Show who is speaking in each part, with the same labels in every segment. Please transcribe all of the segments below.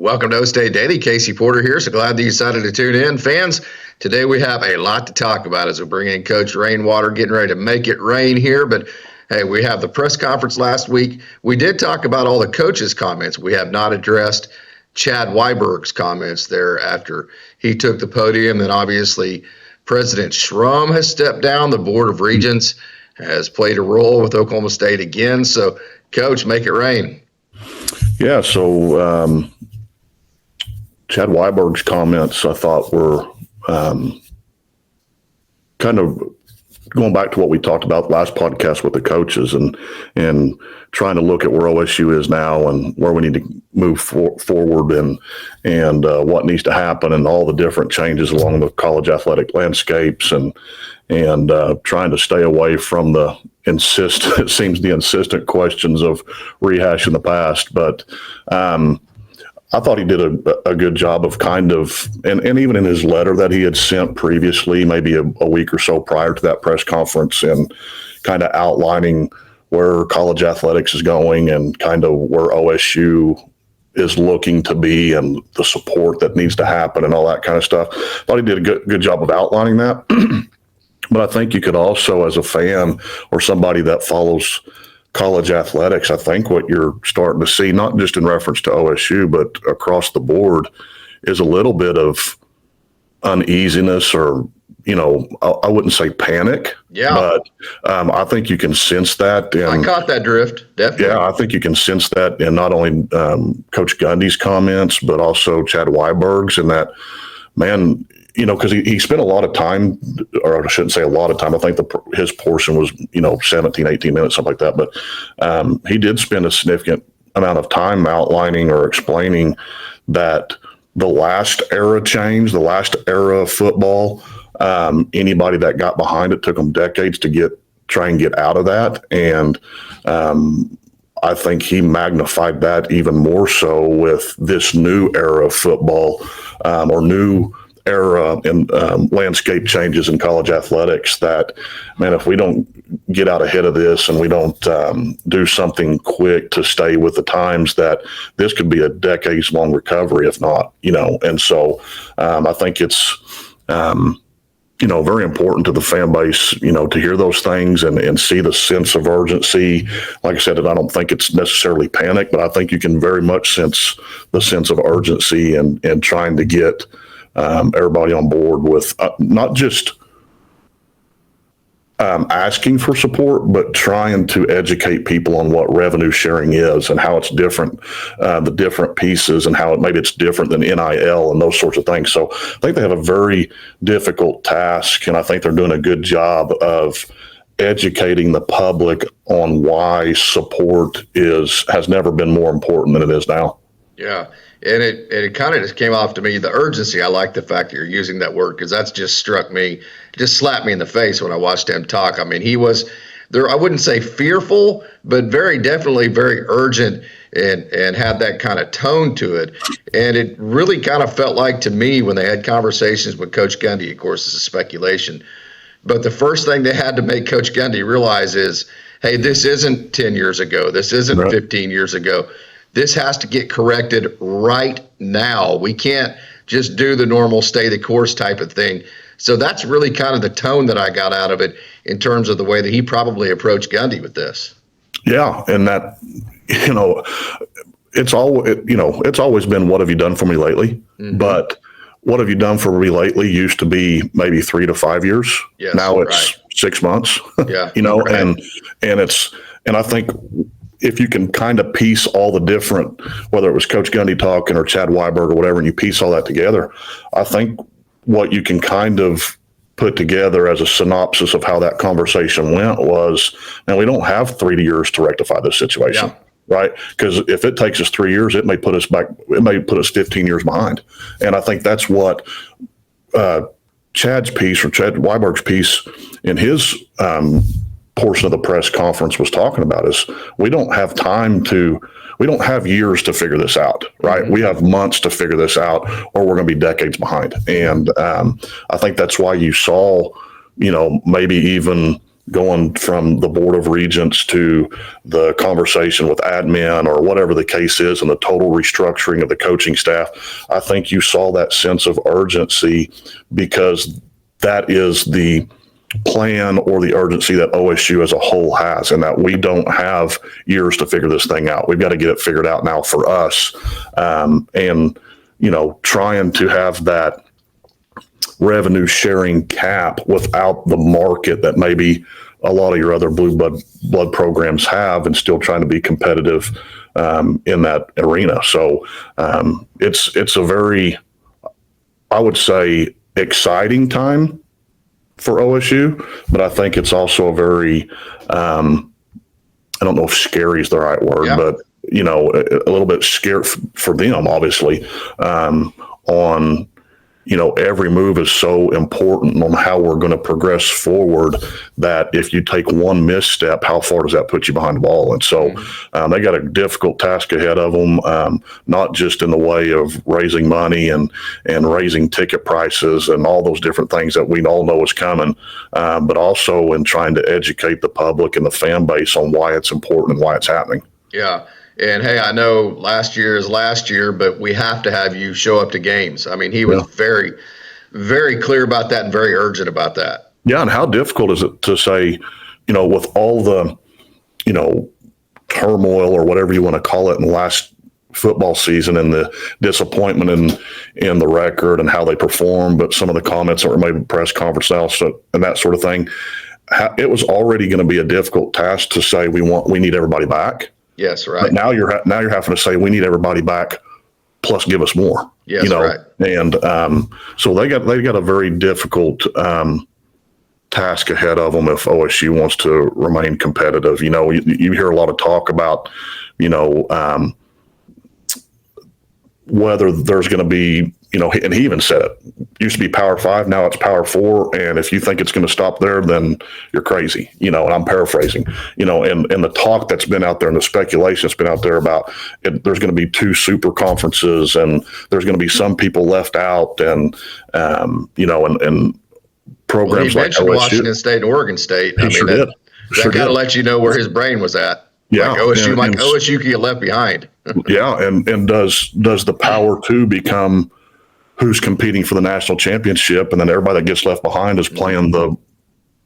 Speaker 1: Welcome to OKState Daily. Casey Porter here. So glad that you decided to tune in. Fans, today we have a lot to talk about as we bring in Coach Rainwater, getting ready to make it rain here. But hey, we have the press conference last week. We did talk about all the coaches' comments. We have not addressed Chad Weiberg's comments there after he took the podium. And obviously, President Shrum has stepped down. The Board of Regents has played a role with Oklahoma State again. So, Coach, make it rain.
Speaker 2: Yeah, so Chad Weiberg's comments, I thought, were kind of going back to what we talked about last podcast with the coaches and trying to look at where OSU is now and where we need to move forward and what needs to happen and all the different changes along the college athletic landscapes and trying to stay away from the insistent questions of rehashing the past. But I thought he did a good job of kind of, and even in his letter that he had sent previously, maybe a week or so prior to that press conference, and kind of outlining where college athletics is going and kind of where OSU is looking to be and the support that needs to happen and all that kind of stuff. I thought he did a good job of outlining that. But I think you could also, as a fan or somebody that follows college athletics, I think what you're starting to see, not just in reference to OSU, but across the board, is a little bit of uneasiness or, I wouldn't say panic.
Speaker 1: Yeah.
Speaker 2: But I think you can sense that.
Speaker 1: I caught that drift, definitely.
Speaker 2: Yeah, I think you can sense that in not only Coach Gundy's comments, but also Chad Weiberg's, and that, man, because he spent a lot of time, or I shouldn't say a lot of time. I think his portion was, 17, 18 minutes, something like that. But he did spend a significant amount of time outlining or explaining that the last era change, the last era of football, anybody that got behind it took them decades to try and get out of that. And I think he magnified that even more so with this new era of football, or new era and landscape changes in college athletics, that, man, if we don't get out ahead of this and we don't do something quick to stay with the times, that this could be a decades-long recovery, if not, And so I think it's, very important to the fan base, to hear those things and see the sense of urgency. Like I said, I don't think it's necessarily panic, but I think you can very much sense the sense of urgency and trying to get everybody on board with not just asking for support, but trying to educate people on what revenue sharing is and how it's different, the different pieces, and how maybe it's different than NIL and those sorts of things. So I think they have a very difficult task, and I think they're doing a good job of educating the public on why support has never been more important than it is now.
Speaker 1: Yeah. And it kind of just came off to me, the urgency. I like the fact that you're using that word, because that's just struck me, just slapped me in the face when I watched him talk. I mean, he was there, I wouldn't say fearful, but very definitely very urgent and had that kind of tone to it. And it really kind of felt like to me when they had conversations with Coach Gundy, of course, this is speculation, but the first thing they had to make Coach Gundy realize is, hey, this isn't 10 years ago. This isn't 15 years ago. This has to get corrected right now. We can't just do the normal stay the course type of thing. So that's really kind of the tone that I got out of it in terms of the way that he probably approached Gundy with this.
Speaker 2: Yeah, and that, it's always been, what have you done for me lately? Mm-hmm. But what have you done for me lately used to be maybe 3 to 5 years.
Speaker 1: Yes,
Speaker 2: now it's 6 months.
Speaker 1: Yeah,
Speaker 2: and I think if you can kind of piece all the different, whether it was Coach Gundy talking or Chad Weiberg or whatever, and you piece all that together, I think what you can kind of put together as a synopsis of how that conversation went was, man, we don't have 3 years to rectify this situation. Yeah. Right? Because if it takes us 3 years, it may put us 15 years behind. And I think that's what Chad's piece, or Chad Weiberg's piece in his portion of the press conference was talking about, is we don't have years to figure this out, right? Mm-hmm. We have months to figure this out, or we're going to be decades behind. And I think that's why you saw, maybe even going from the Board of Regents to the conversation with admin or whatever the case is, and the total restructuring of the coaching staff, I think you saw that sense of urgency because that is the plan or the urgency that OSU as a whole has, and that we don't have years to figure this thing out. We've got to get it figured out now for us. And, trying to have that revenue sharing cap without the market that maybe a lot of your other blue blood programs have, and still trying to be competitive in that arena. So it's a very, I would say, exciting time for OSU, but I think it's also a very, I don't know if scary is the right word, but a little bit scared for them, obviously, on, every move is so important on how we're going to progress forward, that if you take one misstep, how far does that put you behind the ball? And so they got a difficult task ahead of them, not just in the way of raising money and raising ticket prices and all those different things that we all know is coming, but also in trying to educate the public and the fan base on why it's important and why it's happening.
Speaker 1: Yeah. And hey, I know last year is last year, but we have to have you show up to games. I mean, he was very, very clear about that and very urgent about that.
Speaker 2: Yeah. And how difficult is it to say, with all the, turmoil or whatever you want to call it in the last football season and the disappointment in the record and how they performed, but some of the comments that were made in press conference also and that sort of thing, it was already going to be a difficult task to say we need everybody back.
Speaker 1: Yes, right.
Speaker 2: But now you're having to say we need everybody back, plus give us more.
Speaker 1: Yes, right.
Speaker 2: And so they got a very difficult task ahead of them if OSU wants to remain competitive. You hear a lot of talk about whether there's going to be, and he even said it, used to be Power 5, now it's Power 4. And if you think it's going to stop there, then you're crazy, and I'm paraphrasing, and the talk that's been out there and the speculation that's been out there about there's going to be 2 super conferences and there's going to be some people left out and programs
Speaker 1: he
Speaker 2: like
Speaker 1: mentioned
Speaker 2: OSU.
Speaker 1: Washington State and Oregon State.
Speaker 2: He sure did.
Speaker 1: That kind of lets you know where his brain was at.
Speaker 2: Yeah.
Speaker 1: Like OSU can get left behind.
Speaker 2: Yeah. And does the Power 2 become who's competing for the national championship, and then everybody that gets left behind is playing the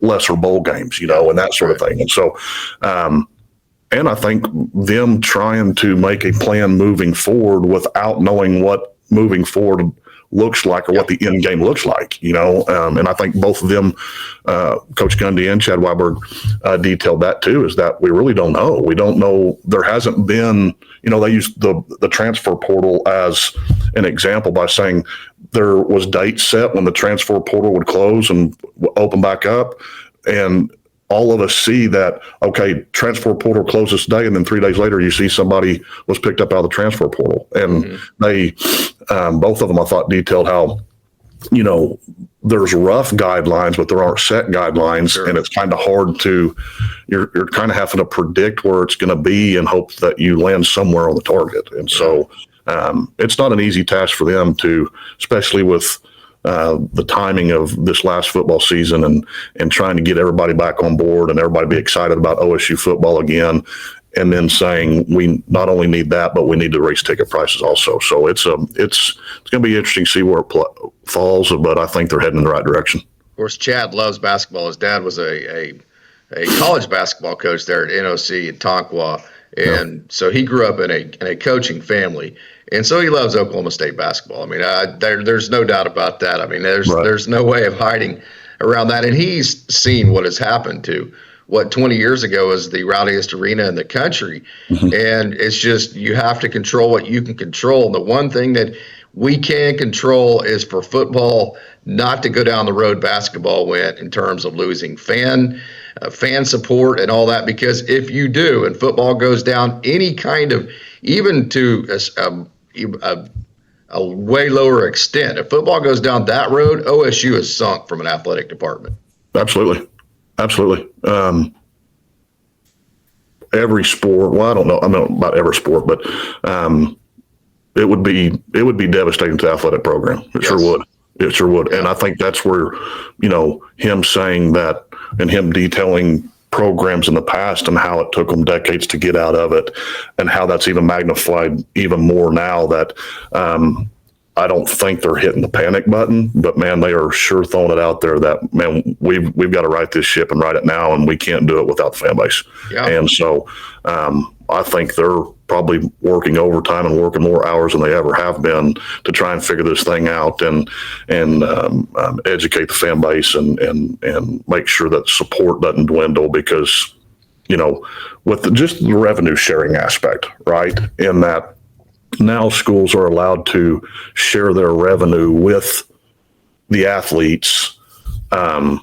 Speaker 2: lesser bowl games, and that sort of thing. And so, and I think them trying to make a plan moving forward without knowing what moving forward looks like or what the end game looks like, and I think both of them, Coach Gundy and Chad Weiberg, detailed that too, is that we really don't know. We don't know. There hasn't been, they used the transfer portal as an example by saying there was dates set when the transfer portal would close and open back up. And all of us see that, okay, transfer portal closes today, and then 3 days later you see somebody was picked up out of the transfer portal. And they, both of them, I thought, detailed how, there's rough guidelines, but there aren't set guidelines. Sure. And it's kind of hard to, you're kind of having to predict where it's going to be and hope that you land somewhere on the target. And so it's not an easy task for them to, especially with the timing of this last football season and trying to get everybody back on board and everybody be excited about OSU football again. And then saying we not only need that, but we need to raise ticket prices also. So it's going to be interesting to see where it falls, but I think they're heading in the right direction.
Speaker 1: Of course, Chad loves basketball. His dad was a college basketball coach there at NOC in Tonkawa, and so he grew up in a coaching family, and so he loves Oklahoma State basketball. I mean, there's no doubt about that. I mean, there's no way of hiding around that, and he's seen what has happened to what 20 years ago was the rowdiest arena in the country. And it's just, you have to control what you can control. And the one thing that we can control is for football not to go down the road basketball went in terms of losing fan support and all that. Because if you do, and football goes down any kind of, even to a way lower extent, if football goes down that road, OSU is sunk from an athletic department.
Speaker 2: Absolutely. Every sport, well, I don't know about every sport, but it would be devastating to the athletic program. It sure would. It sure would. And I think that's where, him saying that and him detailing programs in the past and how it took them decades to get out of it and how that's even magnified even more now that I don't think they're hitting the panic button, but man, they are sure throwing it out there that, man, we've got to right this ship and right it now, and we can't do it without the fan base. Yeah. And so I think they're probably working overtime and working more hours than they ever have been to try and figure this thing out and educate the fan base and make sure that support doesn't dwindle because, with just the revenue sharing aspect, right, in that now schools are allowed to share their revenue with the athletes. I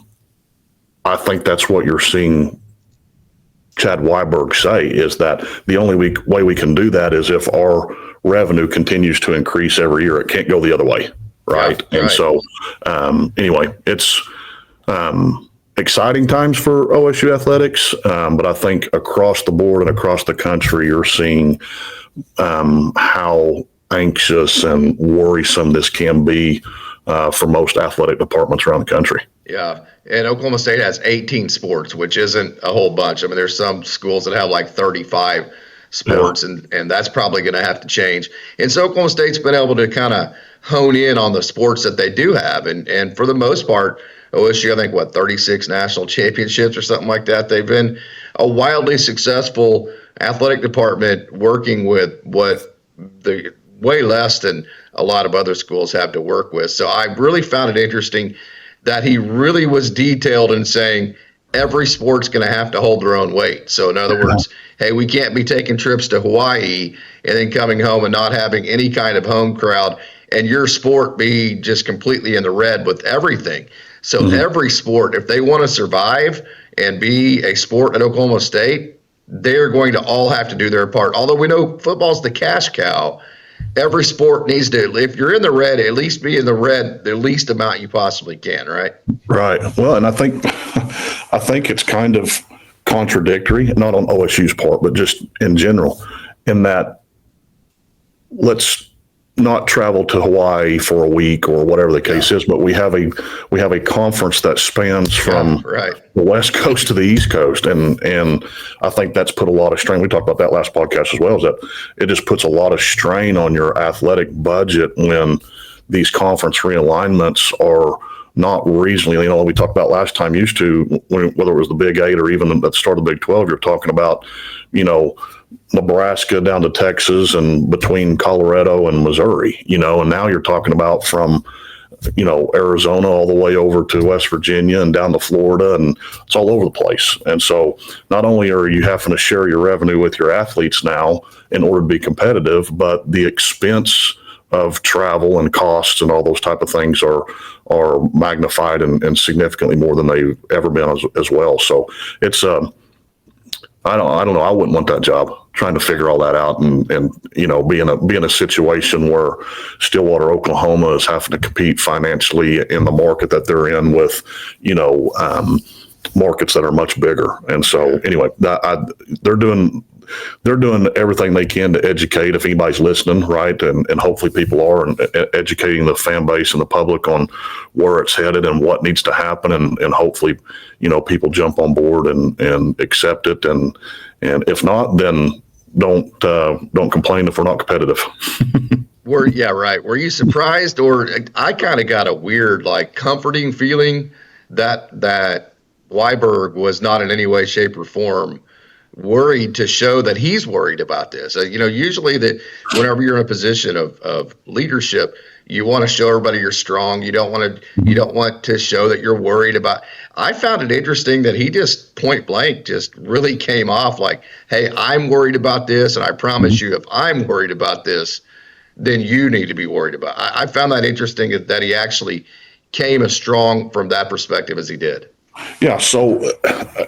Speaker 2: think that's what you're seeing Chad Weiberg say is that the only way we can do that is if our revenue continues to increase every year. It can't go the other way, right? Yeah, and right. So anyway, it's exciting times for OSU athletics, but I think across the board and across the country, you're seeing how anxious and worrisome this can be for most athletic departments around the country.
Speaker 1: Yeah, and Oklahoma State has 18 sports, which isn't a whole bunch. I mean, there's some schools that have like 35 sports, yeah. and that's probably going to have to change. And so Oklahoma State's been able to kind of hone in on the sports that they do have, and for the most part, OSU, I think, 36 national championships or something like that. They've been a wildly successful athletic department working with what the way less than a lot of other schools have to work with. So I really found it interesting that he really was detailed in saying every sport's going to have to hold their own weight. So in other words, hey, we can't be taking trips to Hawaii and then coming home and not having any kind of home crowd and your sport be just completely in the red with everything. So every sport, if they want to survive and be a sport at Oklahoma State, they're going to all have to do their part. Although we know football's the cash cow, every sport needs to, if you're in the red, at least be in the red the least amount you possibly can, right?
Speaker 2: Right. Well, and I think it's kind of contradictory, not on OSU's part, but just in general, in that let's not travel to Hawaii for a week or whatever the case is, but we have a conference that spans from the West Coast to the East Coast, and I think that's put a lot of strain. We talked about that last podcast as well. Is that it just puts a lot of strain on your athletic budget when these conference realignments are not reasonably. We talked about last time. Used to whether it was the Big 8 or even at the start of the Big 12, you're talking about Nebraska down to Texas and between Colorado and Missouri, and now you're talking about from, Arizona all the way over to West Virginia and down to Florida, and it's all over the place. And so not only are you having to share your revenue with your athletes now in order to be competitive, but the expense of travel and costs and all those type of things are magnified and significantly more than they've ever been as well. So it's, I don't know. I wouldn't want that job trying to figure all that out and be in a situation where Stillwater, Oklahoma is having to compete financially in the market that they're in with, markets that are much bigger. And so anyway, they're doing everything they can to educate if anybody's listening, right? And hopefully people are, and educating the fan base and the public on where it's headed and what needs to happen. And hopefully, people jump on board and accept it. And if not, then don't complain if we're not competitive.
Speaker 1: Were you surprised, or I kind of got a weird, comforting feeling that Weiberg was not in any way, shape, or form worried to show that he's worried about this. Usually that whenever you're in a position of leadership, you want to show everybody you're strong. You don't want to show that you're worried about. I found it interesting that he just point blank just really came off like, hey, I'm worried about this, and I promise you, if I'm worried about this, then you need to be worried about. I found that interesting that he actually came as strong from that perspective as he did.
Speaker 2: Yeah. So,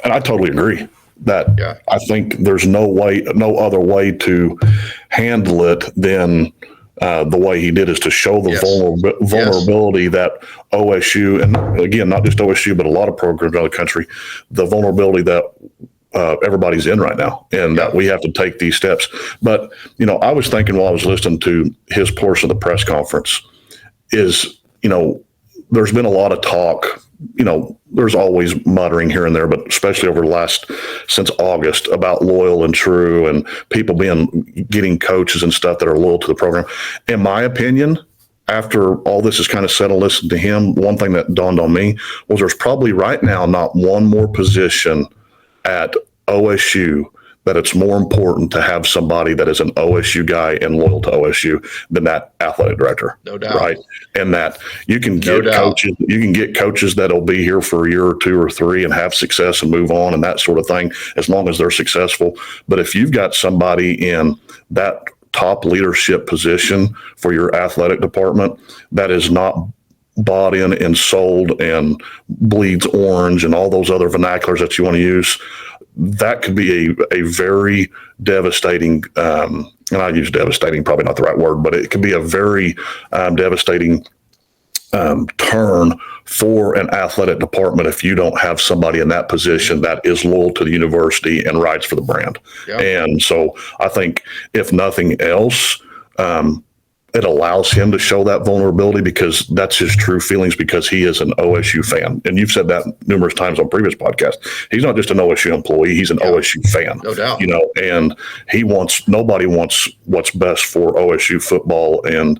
Speaker 2: and I totally agree. I think there's no other way to handle it than the way he did, is to show the vulnerability that OSU, and again, not just OSU, but a lot of programs around the country, the vulnerability that everybody's in right now, and that we have to take these steps. But, I was thinking while I was listening to his portion of the press conference is, there's been a lot of talk. There's always muttering here and there, but especially since August about loyal and true, and people getting coaches and stuff that are loyal to the program. In my opinion, after all this is kind of settled, listen to him, one thing that dawned on me was there's probably right now not one more position at OSU that it's more important to have somebody that is an OSU guy and loyal to OSU than that athletic director.
Speaker 1: No doubt.
Speaker 2: Right. And that you can get coaches that'll be here for a year or two or three and have success and move on and that sort of thing, as long as they're successful. But if you've got somebody in that top leadership position for your athletic department that is not bought in and sold and bleeds orange and all those other vernaculars that you want to use, that could be a very devastating, and I use devastating, probably not the right word, but it could be a very devastating turn for an athletic department if you don't have somebody in that position that is loyal to the university and rides for the brand. Yep. And so I think if nothing else, it allows him to show that vulnerability because that's his true feelings, because he is an OSU fan. And you've said that numerous times on previous podcasts. He's not just an OSU employee, he's an OSU fan.
Speaker 1: No doubt.
Speaker 2: And nobody wants what's best for OSU football and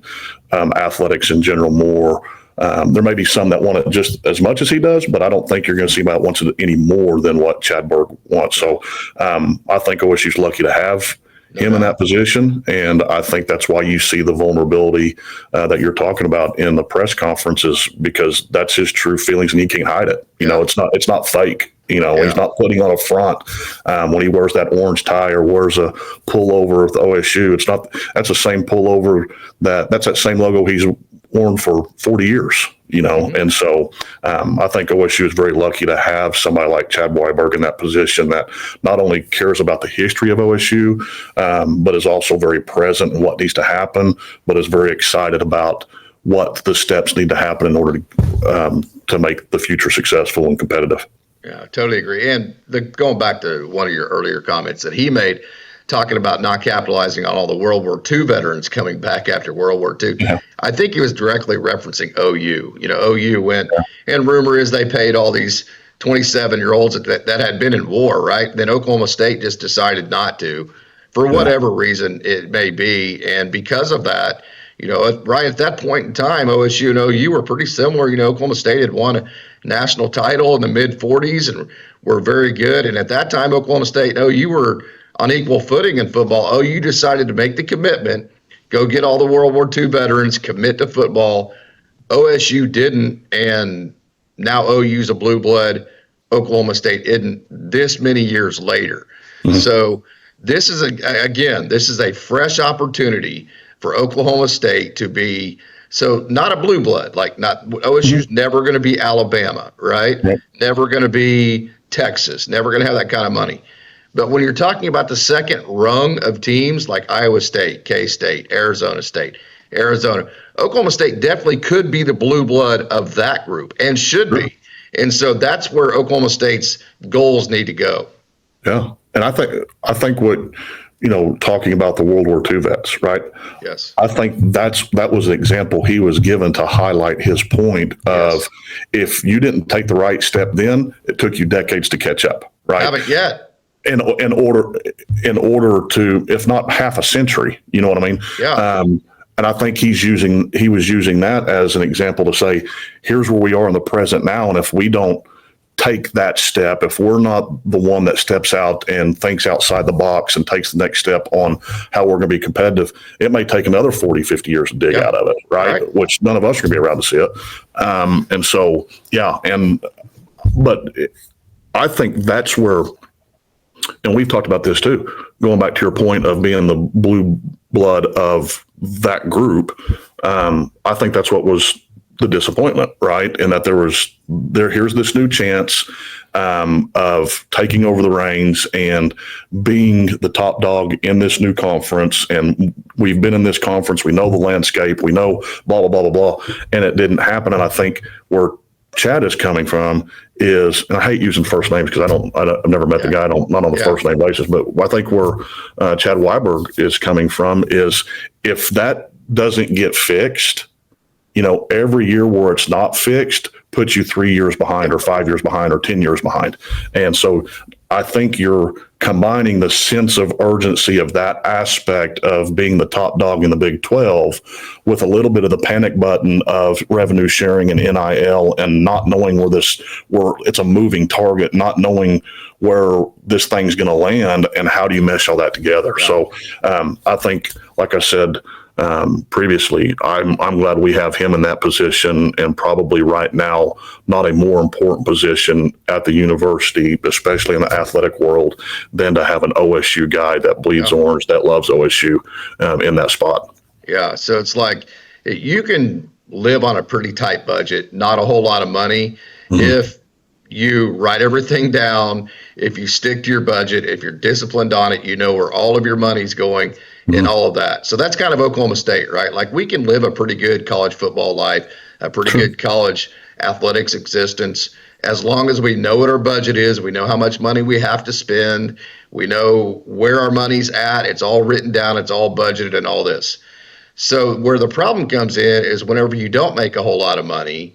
Speaker 2: athletics in general more. There may be some that want it just as much as he does, but I don't think you're going to see about wants it any more than what Chad Berg wants. So I think OSU's lucky to have him in that position, and I think that's why you see the vulnerability that you're talking about in the press conferences, because that's his true feelings and he can't hide it. It's not fake. He's not putting on a front when he wears that orange tie or wears a pullover with OSU. That's the same pullover that's that same logo he's worn for 40 years. And so I think OSU is very lucky to have somebody like Chad Weiberg in that position that not only cares about the history of OSU, but is also very present in what needs to happen, but is very excited about what the steps need to happen in order to make the future successful and competitive.
Speaker 1: Yeah, I totally agree. And going back to one of your earlier comments that he made, talking about not capitalizing on all the World War II veterans coming back after World War II. Yeah. I think he was directly referencing OU. OU went, and rumor is they paid all these 27-year-olds that had been in war, right? Then Oklahoma State just decided not to, for whatever reason it may be. And because of that, right at that point in time, OSU and OU were pretty similar. Oklahoma State had won a national title in the mid-'40s and were very good. And at that time, Oklahoma State and OU were on equal footing in football. OU decided to make the commitment, go get all the World War II veterans, commit to football. OSU didn't, and now OU's a blue blood. Oklahoma State isn't this many years later. Mm-hmm. So this is a fresh opportunity for Oklahoma State to be not a blue blood, OSU's never going to be Alabama, right? Yep. Never going to be Texas, never going to have that kind of money. But when you're talking about the second rung of teams like Iowa State, K-State, Arizona State, Oklahoma State definitely could be the blue blood of that group and should be. And so that's where Oklahoma State's goals need to go.
Speaker 2: Yeah. And I think what, talking about the World War II vets, right?
Speaker 1: Yes.
Speaker 2: I think that was an example he was given to highlight his point of if you didn't take the right step then, it took you decades to catch up, right?
Speaker 1: Haven't yet.
Speaker 2: In order to, if not half a century, you know what I mean?
Speaker 1: Yeah.
Speaker 2: And I think he was using that as an example to say, here's where we are in the present now. And if we don't take that step, if we're not the one that steps out and thinks outside the box and takes the next step on how we're going to be competitive, it may take another 40, 50 years to dig out of it, right? Which none of us are going to be around to see it. And so, but I think that's where, and we've talked about this too, going back to your point of being the blue blood of that group. I think that's what was the disappointment, right? And that here's this new chance of taking over the reins and being the top dog in this new conference. And we've been in this conference. We know the landscape. We know blah, blah, blah, blah, blah. And it didn't happen. And I think where Chad is coming from is, and I hate using first names because I've never met the guy, not on the first name basis, but I think where Chad Weiberg is coming from is if that doesn't get fixed, every year where it's not fixed puts you 3 years behind or 5 years behind or 10 years behind. And so I think you're combining the sense of urgency of that aspect of being the top dog in the Big 12 with a little bit of the panic button of revenue sharing and NIL and not knowing where it's a moving target, not knowing where this thing's going to land and how do you mesh all that together. Right. So I think, like I said, previously, I'm glad we have him in that position, and probably right now not a more important position at the university, especially in the athletic world, than to have an OSU guy that bleeds orange, that loves OSU in that spot.
Speaker 1: Yeah, so it's like you can live on a pretty tight budget, not a whole lot of money, if you write everything down, if you stick to your budget, if you're disciplined on it, you know where all of your money's going. And all of that. So that's kind of Oklahoma State, right? Like, we can live a pretty good college football life, a pretty good college athletics existence, as long as we know what our budget is, we know how much money we have to spend, we know where our money's at, it's all written down, it's all budgeted and all this. So where the problem comes in is whenever you don't make a whole lot of money,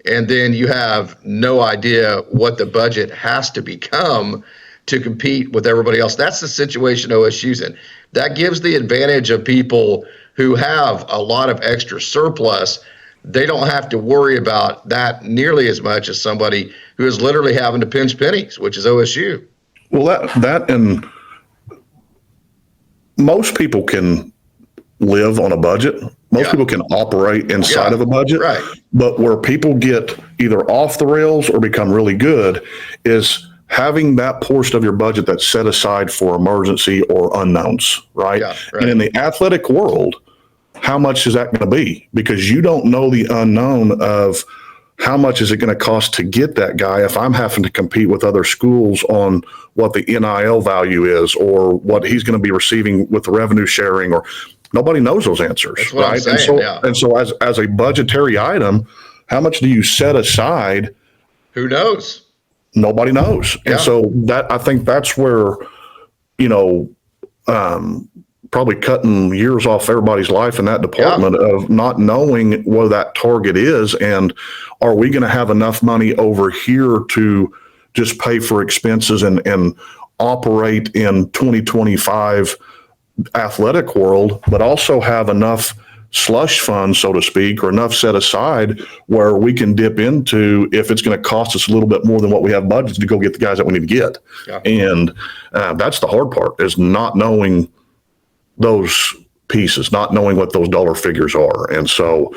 Speaker 1: and then you have no idea what the budget has to become to compete with everybody else. That's the situation OSU's in. That gives the advantage of people who have a lot of extra surplus. They don't have to worry about that nearly as much as somebody who is literally having to pinch pennies, which is OSU.
Speaker 2: Well, that and most people can live on a budget. Most people can operate inside of a budget.
Speaker 1: Right.
Speaker 2: But where people get either off the rails or become really good is having that portion of your budget that's set aside for emergency or unknowns, right?
Speaker 1: Yeah, right.
Speaker 2: And in the athletic world, how much is that going to be? Because you don't know the unknown of how much is it going to cost to get that guy if I'm having to compete with other schools on what the NIL value is or what he's going to be receiving with the revenue sharing, or nobody knows those answers.
Speaker 1: That's what
Speaker 2: right?
Speaker 1: I'm saying,
Speaker 2: and so as a budgetary item, how much do you set aside?
Speaker 1: Who knows?
Speaker 2: Nobody knows.
Speaker 1: Yeah.
Speaker 2: And so I think that's where, probably cutting years off everybody's life in that department of not knowing what that target is. And are we going to have enough money over here to just pay for expenses and operate in 2025 athletic world, but also have enough slush fund, so to speak, or enough set aside where we can dip into if it's going to cost us a little bit more than what we have budgeted to go get the guys that we need to get. Yeah. And that's the hard part, is not knowing those pieces, not knowing what those dollar figures are. And so,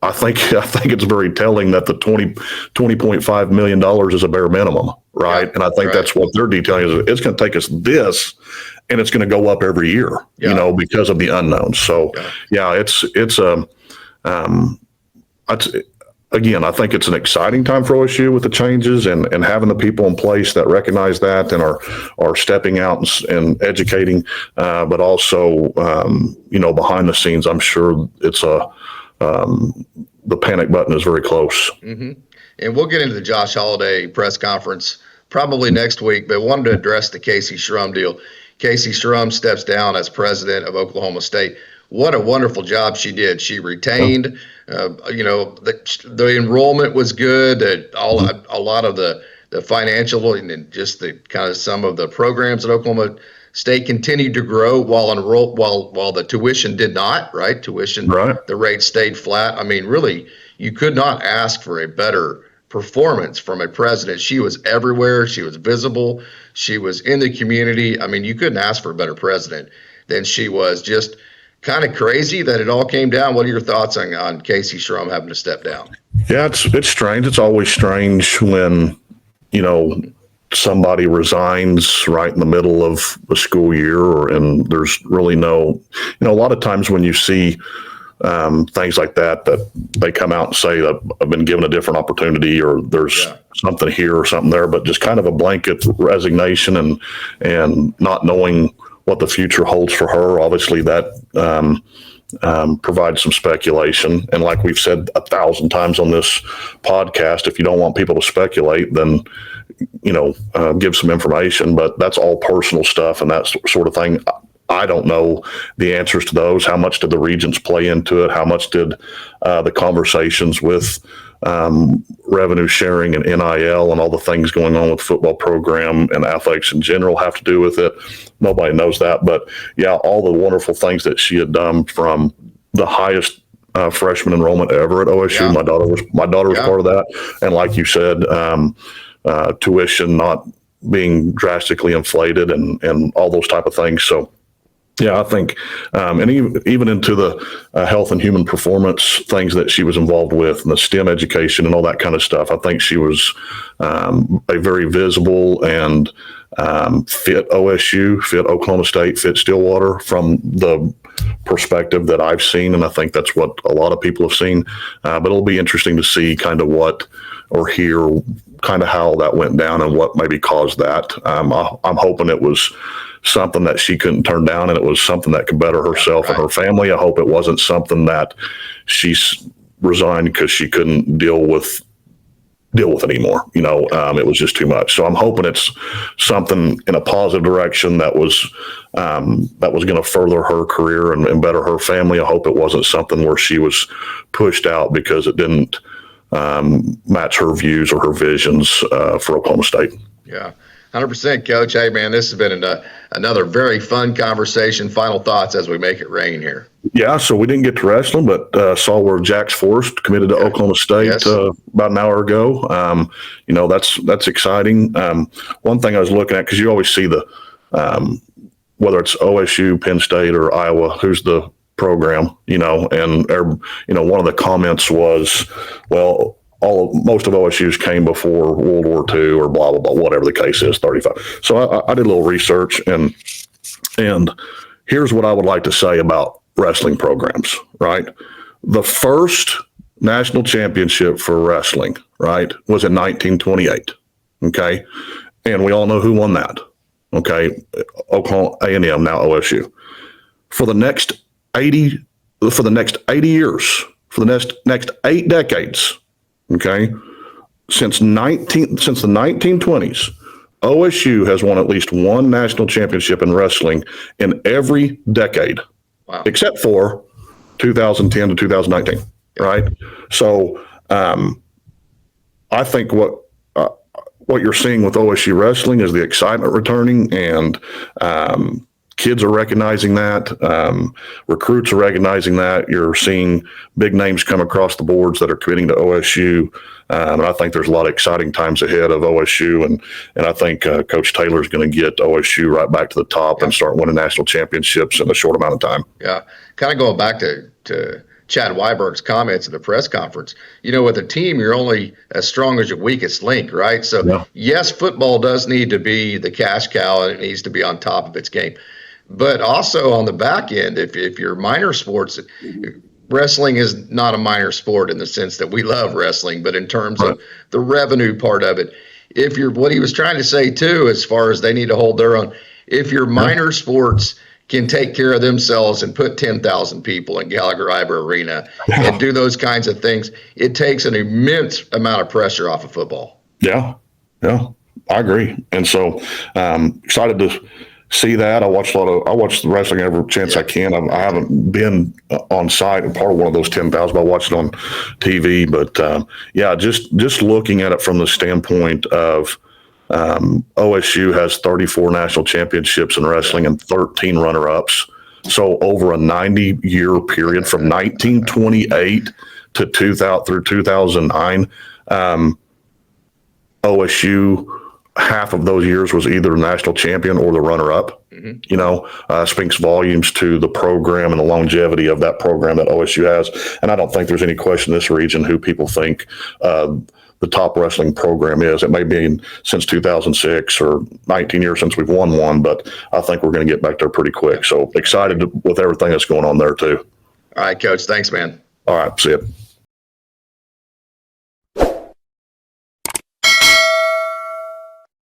Speaker 2: I think it's very telling that the $20.5 million is a bare minimum, right? Yeah, and I think that's what they're detailing is it's going to take us this, and it's going to go up every year, because of the unknowns. So, again, I think it's an exciting time for OSU with the changes and having the people in place that recognize that and are stepping out and educating, but also, behind the scenes, I'm sure it's the panic button is very close.
Speaker 1: Mm-hmm. And we'll get into the Josh Holliday press conference probably next week, but wanted to address the Casey Shrum deal. Casey Shrum steps down as president of Oklahoma State. What a wonderful job she did. She retained, the enrollment was good. A lot of the financial and just the kind of some of the programs at Oklahoma State continued to grow while the tuition did not, right? The rate stayed flat. I mean, really, you could not ask for a better performance from a president. She was everywhere. She was visible. She was in the community. I mean, you couldn't ask for a better president than she was. Just kind of crazy that it all came down. What are your thoughts on Casey Shrum having to step down?
Speaker 2: Yeah, it's strange. It's always strange when, somebody resigns right in the middle of a school year, and there's really no, a lot of times when you see things like that they come out and say that I've been given a different opportunity, or there's something here or something there, but just kind of a blanket resignation and not knowing what the future holds for her. Obviously that provides some speculation. And like we've said 1,000 times on this podcast, if you don't want people to speculate, then, give some information, but that's all personal stuff and that sort of thing. I don't know the answers to those. How much did the regions play into it? How much did the conversations with revenue sharing and NIL and all the things going on with the football program and athletics in general have to do with it? Nobody knows that. But yeah, all the wonderful things that she had done, from the highest freshman enrollment ever at OSU.
Speaker 1: Yeah.
Speaker 2: My daughter was part of that. And like you said, tuition not being drastically inflated and all those type of things. So yeah, I think, and even into the health and human performance things that she was involved with, and the STEM education and all that kind of stuff. I think she was a very visible and fit OSU, fit Oklahoma State, fit Stillwater from the perspective that I've seen, and I think that's what a lot of people have seen. But it'll be interesting to see kind of what, or hear kind of how that went down and what maybe caused that. I'm hoping it was something that she couldn't turn down, and it was something that could better herself and her family. I hope it wasn't something that she resigned because she couldn't deal with it anymore. It was just too much. So I'm hoping it's something in a positive direction that was going to further her career and better her family. I hope it wasn't something where she was pushed out because it didn't match her views or her visions for Oklahoma State.
Speaker 1: Yeah. 100%, Coach. Hey, man, this has been another very fun conversation. Final thoughts as we make it rain here.
Speaker 2: Yeah, so we didn't get to wrestling, but saw where Jax Forrest committed to Oklahoma State about an hour ago. That's exciting. One thing I was looking at, because you always see the whether it's OSU, Penn State, or Iowa, who's the program, and one of the comments was, well, most of OSU's came before World War II or blah, blah, blah, whatever the case is, 35. So I did a little research, and here's what I would like to say about wrestling programs, right? The first national championship for wrestling, right, was in 1928, okay? And we all know who won that, okay? Oklahoma A&M, now OSU. For the next 80 years, for the next 8 decades, okay, since the 1920s, OSU has won at least one national championship in wrestling in every decade, except for 2010 to 2019, right? So I think what you're seeing with OSU wrestling is the excitement returning, and kids are recognizing that. Recruits are recognizing that. You're seeing big names come across the boards that are committing to OSU. And I think there's a lot of exciting times ahead of OSU. And I think Coach Taylor's going to get OSU right back to the top and start winning national championships in a short amount of time. Yeah.
Speaker 1: Kind of going back to Chad Weiberg's comments at the press conference, with a team, you're only as strong as your weakest link, right? So, yes, football does need to be the cash cow, and it needs to be on top of its game. But also on the back end, if you're minor sports, wrestling is not a minor sport in the sense that we love wrestling, but in terms of the revenue part of it, what he was trying to say too, as far as they need to hold their own, if your minor sports can take care of themselves and put 10,000 people in Gallagher-Iber Arena and do those kinds of things, it takes an immense amount of pressure off of football.
Speaker 2: Yeah, I agree. And so excited to see that. I watch the wrestling every chance I can. I haven't been on site and part of one of those 10,000. I watched it on TV, but just looking at it from the standpoint of OSU has 34 national championships in wrestling and 13 runner-ups. So over a 90-year period from 1928 to 2000 through 2009, OSU, half of those years was either the national champion or the runner-up. Speaks volumes to the program and the longevity of that program that OSU has. And I don't think there's any question in this region who people think the top wrestling program is. It may be since 2006 or 19 years since we've won one, but I think we're going to get back there pretty quick. So excited with everything that's going on there too.
Speaker 1: All right, Coach. Thanks, man.
Speaker 2: All right. See you.